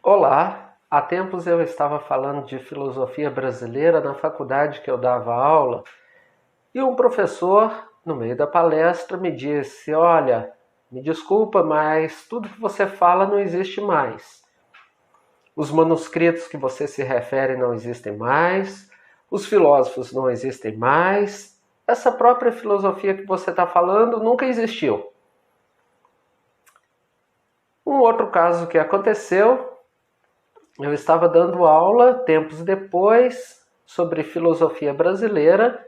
Olá, há tempos eu estava falando de filosofia brasileira na faculdade que eu dava aula e um professor, no meio da palestra, me disse: Olha, me desculpa, mas tudo que você fala não existe mais. Os manuscritos que você se refere não existem mais, os filósofos não existem mais, essa própria filosofia que você está falando nunca existiu. Um outro caso que aconteceu. Eu estava dando aula, tempos depois, sobre filosofia brasileira,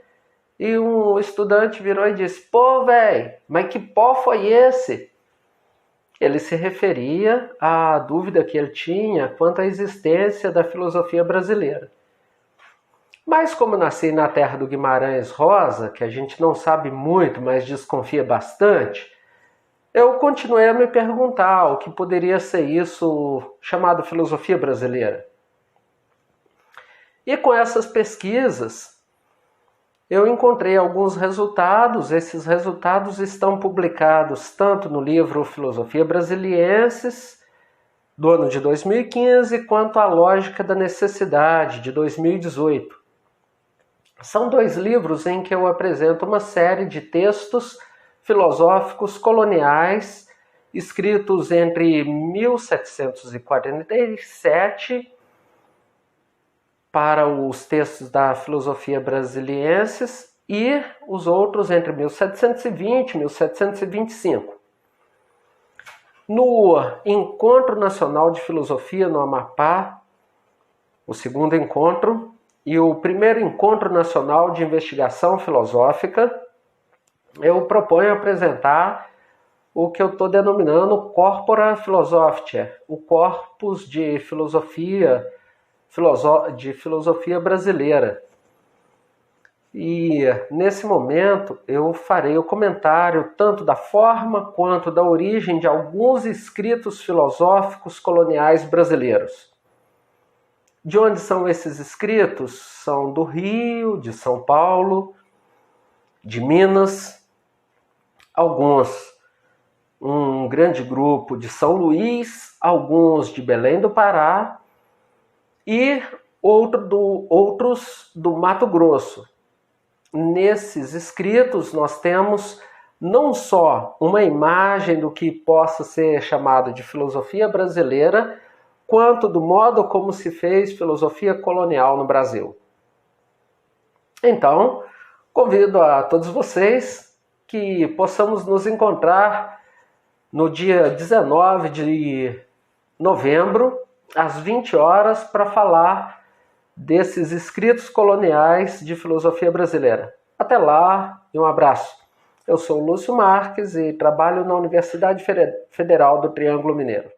e um estudante virou e disse: Pô, velho, mas que pó foi esse? Ele se referia à dúvida que ele tinha quanto à existência da filosofia brasileira. Mas como nasci na terra do Guimarães Rosa, que a gente não sabe muito, mas desconfia bastante, eu continuei a me perguntar o que poderia ser isso chamado filosofia brasileira. E com essas pesquisas, eu encontrei alguns resultados. Esses resultados estão publicados tanto no livro Filosofia Brasiliensis, do ano de 2015, quanto A Lógica da Necessidade, de 2018. São dois livros em que eu apresento uma série de textos filosóficos coloniais escritos entre 1747 para os textos da filosofia brasiliensis e os outros entre 1720 e 1725. No Encontro Nacional de Filosofia no Amapá, o segundo encontro, e o primeiro Encontro Nacional de Investigação Filosófica, eu proponho apresentar o que eu estou denominando Corpora Philosophiae, o corpus de filosofia brasileira. E nesse momento eu farei o comentário tanto da forma quanto da origem de alguns escritos filosóficos coloniais brasileiros. De onde são esses escritos? São do Rio, de São Paulo, de Minas, alguns um grande grupo de São Luís, alguns de Belém do Pará e outros do Mato Grosso. Nesses escritos nós temos não só uma imagem do que possa ser chamado de filosofia brasileira, quanto do modo como se fez filosofia colonial no Brasil. Então, convido a todos vocês que possamos nos encontrar no dia 19 de novembro, às 20 horas, para falar desses escritos coloniais de filosofia brasileira. Até lá e um abraço. Eu sou Lúcio Marques e trabalho na Universidade Federal do Triângulo Mineiro.